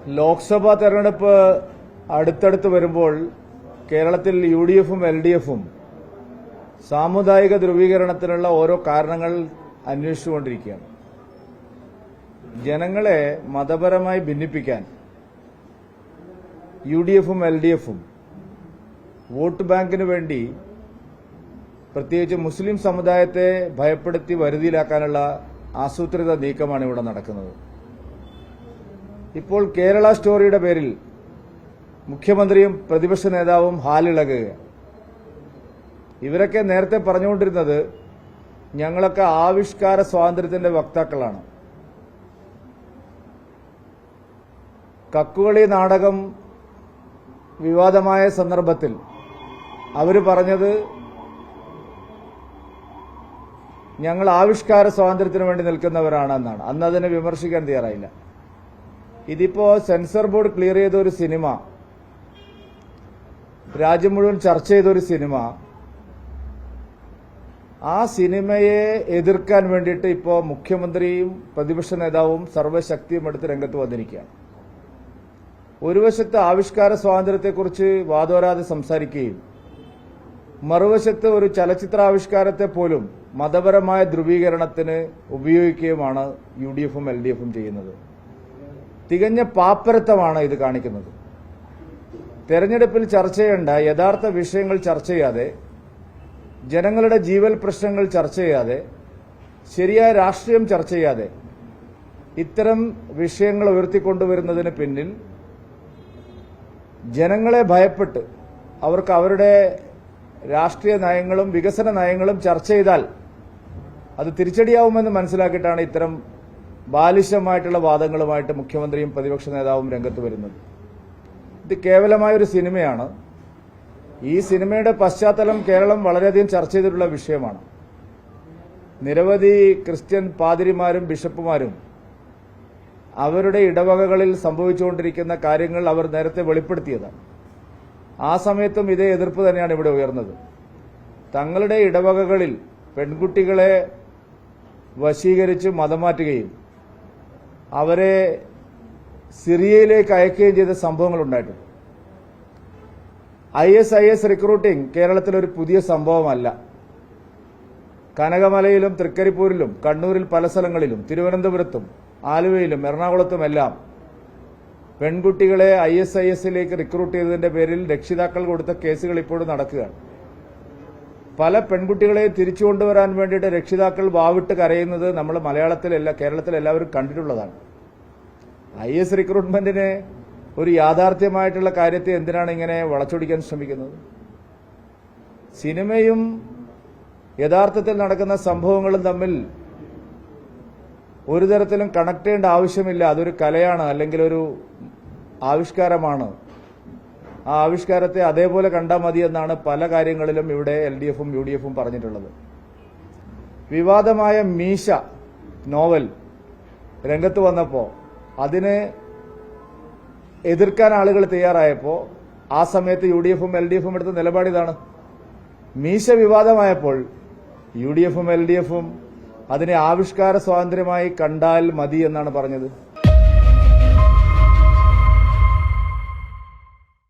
ലോക്സഭാ തെരഞ്ഞെടുപ്പ് അടുത്തടുത്ത് വരുമ്പോൾ കേരളത്തിൽ യുഡിഎഫും എൽഡിഎഫും സാമുദായിക ധ്രുവീകരണത്തിനുള്ള ഓരോ കാരണങ്ങൾ അന്വേഷിച്ചുകൊണ്ടിരിക്കുകയാണ്. ജനങ്ങളെ മതപരമായി ഭിന്നിപ്പിക്കാൻ യുഡിഎഫും എൽഡിഎഫും വോട്ട് ബാങ്കിന് വേണ്ടി പ്രത്യേകിച്ച് മുസ്ലിം സമുദായത്തെ ഭയപ്പെടുത്തി വരുതിയിലാക്കാനുള്ള ആസൂത്രിത നീക്കമാണ് ഇവിടെ നടക്കുന്നത്. ഇപ്പോൾ കേരള സ്റ്റോറിയുടെ പേരിൽ മുഖ്യമന്ത്രിയും പ്രതിപക്ഷ നേതാവും ഹാലിളകുകയാണ്. ഇവരൊക്കെ നേരത്തെ പറഞ്ഞുകൊണ്ടിരുന്നത് ഞങ്ങളൊക്കെ ആവിഷ്കാര സ്വാതന്ത്ര്യത്തിന്റെ വക്താക്കളാണ്. കക്കുകളി നാടകം വിവാദമായ സന്ദർഭത്തിൽ അവർ പറഞ്ഞത് ഞങ്ങൾ ആവിഷ്കാര സ്വാതന്ത്ര്യത്തിന് വേണ്ടി നിൽക്കുന്നവരാണെന്നാണ്. അന്ന് അതിനെ വിമർശിക്കാൻ തയ്യാറായില്ല. ഇതിപ്പോ സെൻസർ ബോർഡ് ക്ലിയർ ചെയ്ത ഒരു സിനിമ, രാജ്യം മുഴുവൻ ചർച്ച ചെയ്ത ഒരു സിനിമ, ആ സിനിമയെ എതിർക്കാൻ വേണ്ടിയിട്ട് ഇപ്പോൾ മുഖ്യമന്ത്രിയും പ്രതിപക്ഷ നേതാവും സർവ്വശക്തിയും എടുത്ത് രംഗത്ത് വന്നിരിക്കുകയാണ്. ഒരു വശത്ത് ആവിഷ്കാര സ്വാതന്ത്ര്യത്തെക്കുറിച്ച് വാദോരാതെ സംസാരിക്കുകയും മറുവശത്ത് ഒരു ചലച്ചിത്രാവിഷ്കാരത്തെ പോലും മതപരമായ ധ്രുവീകരണത്തിന് ഉപയോഗിക്കുകയുമാണ് യുഡിഎഫും എൽഡിഎഫും ചെയ്യുന്നത്. തികഞ്ഞ പാപ്പരത്വമാണ് ഇത് കാണിക്കുന്നത്. തെരഞ്ഞെടുപ്പിൽ ചർച്ച ചെയ്യേണ്ട യഥാർത്ഥ വിഷയങ്ങൾ ചർച്ച ചെയ്യാതെ, ജനങ്ങളുടെ ജീവൽ പ്രശ്നങ്ങൾ ചർച്ച ചെയ്യാതെ, ശരിയായ രാഷ്ട്രീയം ചർച്ച ചെയ്യാതെ ഇത്തരം വിഷയങ്ങൾ ഉയർത്തിക്കൊണ്ടുവരുന്നതിന് പിന്നിൽ ജനങ്ങളെ ഭയപ്പെട്ട് അവർക്ക് അവരുടെ രാഷ്ട്രീയ നയങ്ങളും വികസന നയങ്ങളും ചർച്ച ചെയ്താൽ അത് തിരിച്ചടിയാവുമെന്ന് മനസ്സിലാക്കിയിട്ടാണ് ഇത്തരം ബാലിശമായിട്ടുള്ള വാദങ്ങളുമായിട്ട് മുഖ്യമന്ത്രിയും പ്രതിപക്ഷ നേതാവും രംഗത്ത് വരുന്നത്. ഇത് കേവലമായൊരു സിനിമയാണ്. ഈ സിനിമയുടെ പശ്ചാത്തലം കേരളം വളരെയധികം ചർച്ച ചെയ്തിട്ടുള്ള വിഷയമാണ്. നിരവധി ക്രിസ്ത്യൻ പാതിരിമാരും ബിഷപ്പുമാരും അവരുടെ ഇടവകകളിൽ സംഭവിച്ചുകൊണ്ടിരിക്കുന്ന കാര്യങ്ങൾ അവർ നേരത്തെ വെളിപ്പെടുത്തിയതാണ്. ആ സമയത്തും ഇതേ എതിർപ്പ് തന്നെയാണ് ഇവിടെ ഉയർന്നത്. തങ്ങളുടെ ഇടവകകളിൽ പെൺകുട്ടികളെ വശീകരിച്ച് മതം മാറ്റുകയും അവരെ സിറിയയിലേക്ക് അയക്കുകയും ചെയ്ത സംഭവങ്ങൾ ഉണ്ടായിട്ടുണ്ട്. IS റിക്രൂട്ടിംഗ് കേരളത്തിലൊരു പുതിയ സംഭവമല്ല. കനകമലയിലും തൃക്കരിപ്പൂരിലും കണ്ണൂരിൽ പല സ്ഥലങ്ങളിലും തിരുവനന്തപുരത്തും ആലുവയിലും എറണാകുളത്തുമെല്ലാം പെൺകുട്ടികളെ ISISലേക്ക് റിക്രൂട്ട് ചെയ്തതിന്റെ പേരിൽ രക്ഷിതാക്കൾ കൊടുത്ത കേസുകൾ ഇപ്പോഴും നടക്കുകയാണ്. പല പെൺകുട്ടികളെയും തിരിച്ചു കൊണ്ടുവരാൻ വേണ്ടിയിട്ട് രക്ഷിതാക്കൾ വാവിട്ട് കരയുന്നത് നമ്മൾ മലയാളത്തിലല്ല കേരളത്തിൽ എല്ലാവരും കണ്ടിട്ടുള്ളതാണ്. IS റിക്രൂട്ട്മെന്റിന് ഒരു യാഥാർത്ഥ്യമായിട്ടുള്ള കാര്യത്തെ എന്തിനാണ് ഇങ്ങനെ വളച്ചൊടിക്കാൻ ശ്രമിക്കുന്നത്? സിനിമയും യഥാർത്ഥത്തിൽ നടക്കുന്ന സംഭവങ്ങളും തമ്മിൽ ഒരു തരത്തിലും കണക്ട് ചെയ്യേണ്ട ആവശ്യമില്ല. അതൊരു കലയാണ്, അല്ലെങ്കിൽ ഒരു ആവിഷ്കാരമാണ്. ആ ആവിഷ്കാരത്തെ അതേപോലെ കണ്ടാൽ മതി എന്നാണ് പല കാര്യങ്ങളിലും ഇവിടെ LDFും UDFും പറഞ്ഞിട്ടുള്ളത്. വിവാദമായ മീശ നോവൽ രംഗത്ത് വന്നപ്പോൾ അതിനെ എതിർക്കാൻ ആളുകൾ തയ്യാറായപ്പോൾ ആ സമയത്ത് UDFും LDFും എടുത്ത നിലപാടിതാണ്. മീശ വിവാദമായപ്പോൾ UDFും LDFും അതിനെ ആവിഷ്കാര സ്വാതന്ത്ര്യമായി കണ്ടാൽ മതി എന്നാണ് പറഞ്ഞത്.